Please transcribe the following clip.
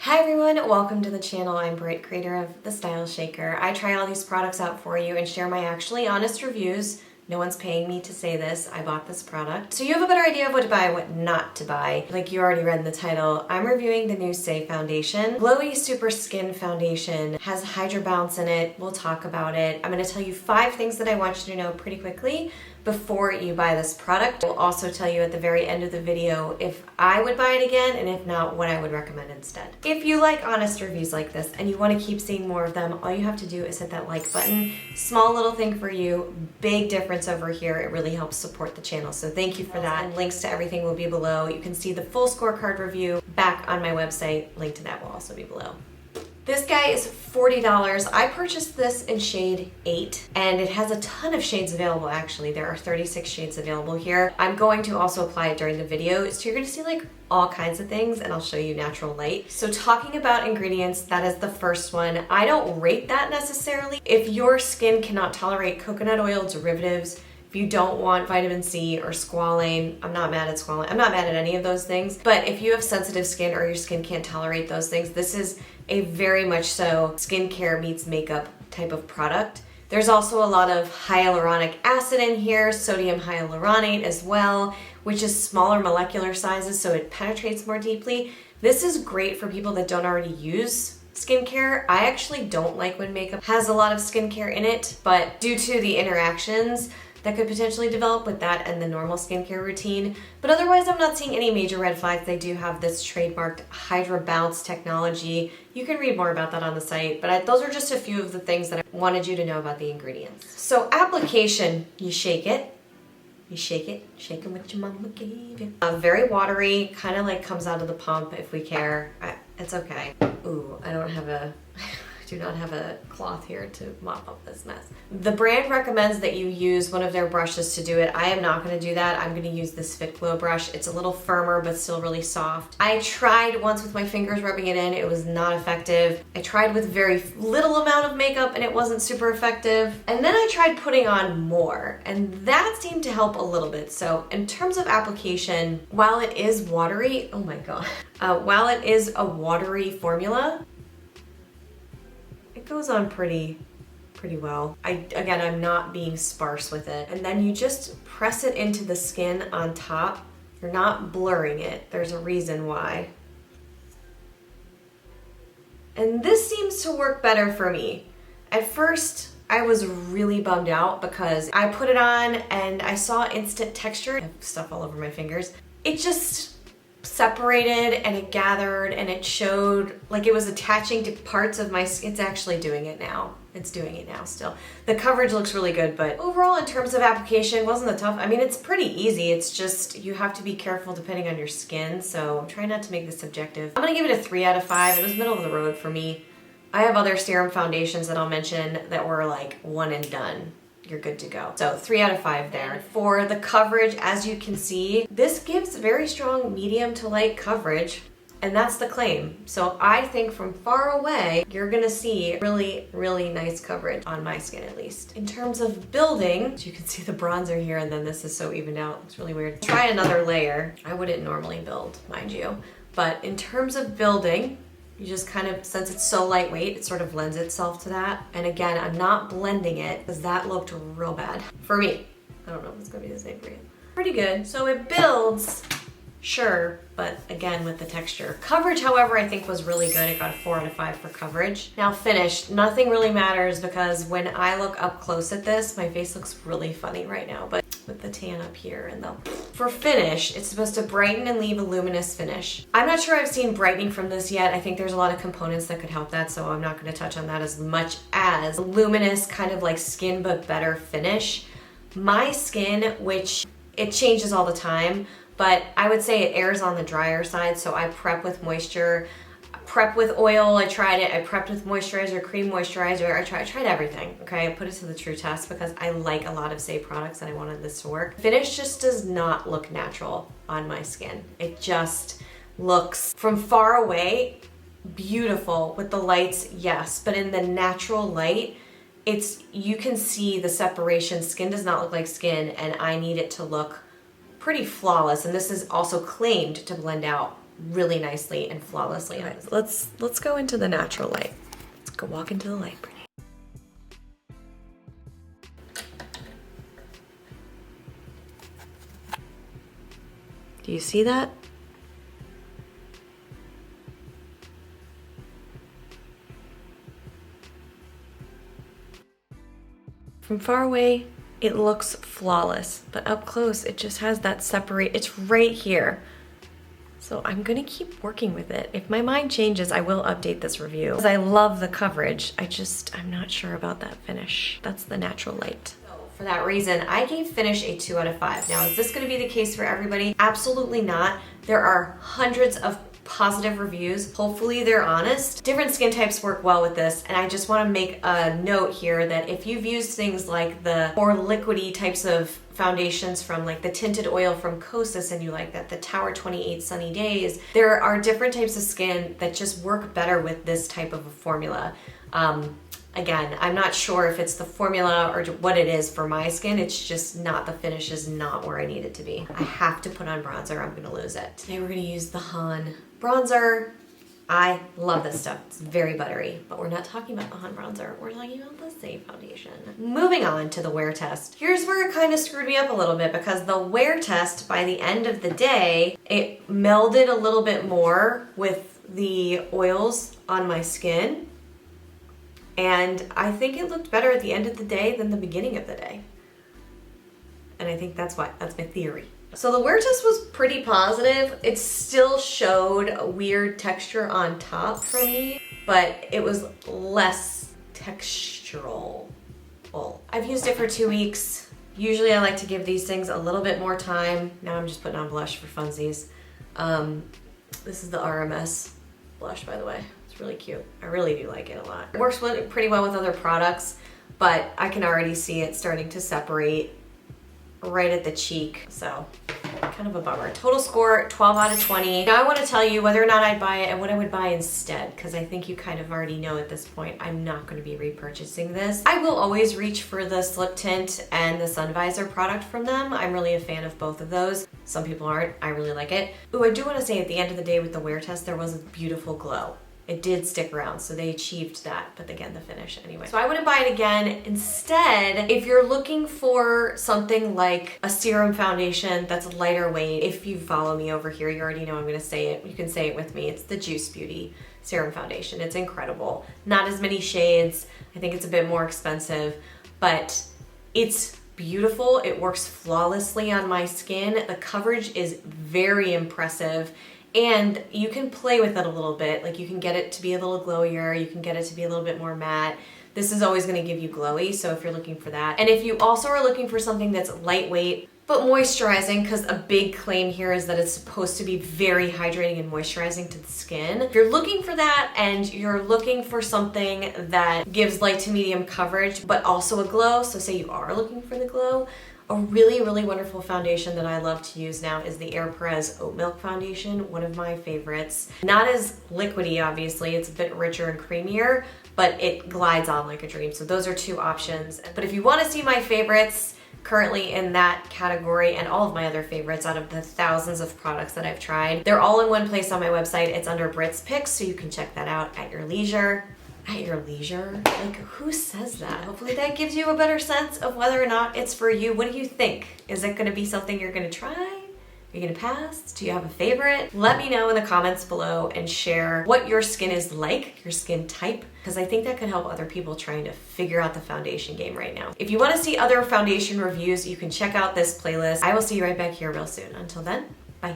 Hi everyone, welcome to the channel. I'm Britt, creator of The Style Shaker. I try all these products out for you and share my actually honest reviews. No one's paying me to say this. I bought this product. So you have a better idea of what to buy and what not to buy. Like you already read in the title, I'm reviewing the new SAIE foundation. Glowy Super Skin Foundation has Hydrobounce in it. We'll talk about it. I'm going to tell you 5 things that I want you to know pretty quickly before you buy this product. We'll also tell you at the very end of the video if I would buy it again, and if not, what I would recommend instead. If you like honest reviews like this and you want to keep seeing more of them, all you have to do is hit that like button. Small little thing for you, big difference over here. It really helps support the channel, so thank you for that. And links to everything will be below. You can see the full scorecard review back on my website. Link to that will also be below. This guy is $40. I purchased this in shade 8, and it has a ton of shades available actually. There are 36 shades available here. I'm going to also apply it during the video, so you're going to see like all kinds of things, and I'll show you natural light. So talking about ingredients, that is the first one. I don't rate that necessarily. If your skin cannot tolerate coconut oil derivatives, if you don't want vitamin C or squalane, I'm not mad at squalane. I'm not mad at any of those things. But if you have sensitive skin or your skin can't tolerate those things, this is a very much so skincare meets makeup type of product. There's also a lot of hyaluronic acid in here, sodium hyaluronate as well, which is smaller molecular sizes, so it penetrates more deeply. This is great for people that don't already use skincare. I actually don't like when makeup has a lot of skincare in it, but due to the interactions that could potentially develop with that and the normal skincare routine. But otherwise, I'm not seeing any major red flags. They do have this trademarked Hydrobounce technology. You can read more about that on the site, but those are just a few of the things that I wanted you to know about the ingredients. So application, you shake it. You shake it what your mama gave you. Very watery, kind of like comes out of the pump if we care. It's okay. Ooh, I do not have a cloth here to mop up this mess. The brand recommends that you use one of their brushes to do it. I am not going to do that. I'm going to use this Fit Glow brush. It's a little firmer but still really soft. I tried once with my fingers rubbing it in. It was not effective. I tried with very little amount of makeup and it wasn't super effective. And then I tried putting on more, and that seemed to help a little bit. So in terms of application, while it is watery, oh my god, while it is a watery formula, it goes on pretty well. Again, I'm not being sparse with it. And then you just press it into the skin on top. You're not blurring it. There's a reason why. And this seems to work better for me. At first, I was really bummed out because I put it on and I saw instant texture. I have stuff all over my fingers. It just separated and it gathered and it showed like it was attaching to parts of my skin. It's actually doing it now. It's doing it now still. The coverage looks really good, but overall in terms of application, wasn't that tough. I mean, it's pretty easy. It's just you have to be careful depending on your skin, so I'm trying not to make this subjective. I'm gonna give it a 3 out of 5. It was middle of the road for me. I have other serum foundations that I'll mention that were like 1 and done. You're good to go. So 3 out of 5 there. For the coverage, as you can see, this gives very strong medium to light coverage, and that's the claim. So I think from far away, you're gonna see really, really nice coverage on my skin at least. In terms of building, you can see the bronzer here, and then this is so evened out. It's really weird. Try another layer. I wouldn't normally build, mind you. But in terms of building, you just kind of, since it's so lightweight, it sort of lends itself to that. And again, I'm not blending it because that looked real bad for me. I don't know if it's gonna be the same for you. Pretty good. So it builds, sure, but again with the texture. Coverage, however, I think was really good. It got a 4 out of 5 for coverage. Now finished, nothing really matters because when I look up close at this, my face looks really funny right now, but with the tan up here and for finish, it's supposed to brighten and leave a luminous finish. I'm not sure I've seen brightening from this yet. I think there's a lot of components that could help that, so I'm not going to touch on that as much as luminous, kind of like skin but better finish. My skin, which it changes all the time, but I would say it errs on the drier side, so I prep with moisture. Prep with oil, I tried it. I prepped with moisturizer, cream moisturizer. I tried everything, okay? I put it to the true test because I like a lot of SAIE products and I wanted this to work. Finish just does not look natural on my skin. It just looks, from far away, beautiful. With the lights, yes, but in the natural light, you can see the separation. Skin does not look like skin, and I need it to look pretty flawless, and this is also claimed to blend out really nicely and flawlessly. Okay, let's go into the natural light. Let's go walk into the light, Brittany. Do you see that? From far away, it looks flawless, but up close, it just has that separate, it's right here. So I'm gonna keep working with it. If my mind changes, I will update this review. Because I love the coverage, I'm not sure about that finish. That's the natural light. For that reason, I gave finish a 2 out of 5. Now, is this gonna be the case for everybody? Absolutely not. There are hundreds of positive reviews. Hopefully they're honest. Different skin types work well with this, and I just want to make a note here that if you've used things like the more liquidy types of foundations from like the tinted oil from Kosas and you like that, the Tower 28 Sunny Days, there are different types of skin that just work better with this type of a formula. Again, I'm not sure if it's the formula or what it is for my skin. It's just not, the finish is not where I need it to be. I have to put on bronzer, I'm gonna lose it. Today we're gonna use the Han bronzer. I love this stuff, it's very buttery, but we're not talking about the Han bronzer. We're talking about the SAIE foundation. Moving on to the wear test. Here's where it kind of screwed me up a little bit because the wear test, by the end of the day, it melded a little bit more with the oils on my skin. And I think it looked better at the end of the day than the beginning of the day. And I think that's my theory. So the wear test was pretty positive. It still showed a weird texture on top for me, but it was less textural. I've used it for 2 weeks. Usually I like to give these things a little bit more time. Now I'm just putting on blush for funsies. This is the RMS blush, by the way. It's really cute. I really do like it a lot. It works pretty well with other products, but I can already see it starting to separate right at the cheek, so kind of a bummer. Total score, 12 out of 20. Now I want to tell you whether or not I'd buy it and what I would buy instead, because I think you kind of already know at this point I'm not going to be repurchasing this. I will always reach for the slip tint and the sun visor product from them. I'm really a fan of both of those. Some people aren't. I really like it. Ooh, I do want to say at the end of the day with the wear test, there was a beautiful glow. It did stick around, so they achieved that, but again, the finish anyway. So I wouldn't buy it again. Instead, if you're looking for something like a serum foundation that's lighter weight, if you follow me over here, you already know I'm gonna say it. You can say it with me. It's the Juice Beauty Serum Foundation. It's incredible. Not as many shades. I think it's a bit more expensive, but it's beautiful. It works flawlessly on my skin. The coverage is very impressive. And you can play with it a little bit. Like you can get it to be a little glowier, you can get it to be a little bit more matte. This is always gonna give you glowy, so if you're looking for that. And if you also are looking for something that's lightweight, but moisturizing, because a big claim here is that it's supposed to be very hydrating and moisturizing to the skin. If you're looking for that and you're looking for something that gives light to medium coverage, but also a glow, so say you are looking for the glow, a really, really wonderful foundation that I love to use now is the Air Perez Oat Milk Foundation, one of my favorites. Not as liquidy, obviously, it's a bit richer and creamier, but it glides on like a dream. So those are 2 options. But if you want to see my favorites currently in that category and all of my other favorites out of the thousands of products that I've tried, they're all in one place on my website. It's under Britt's Picks, so you can check that out at your leisure. At your leisure? Like, who says that? Hopefully that gives you a better sense of whether or not it's for you. What do you think? Is it gonna be something you're gonna try? Are you gonna pass? Do you have a favorite? Let me know in the comments below and share what your skin is like, your skin type, because I think that can help other people trying to figure out the foundation game right now. If you wanna see other foundation reviews, you can check out this playlist. I will see you right back here real soon. Until then, bye.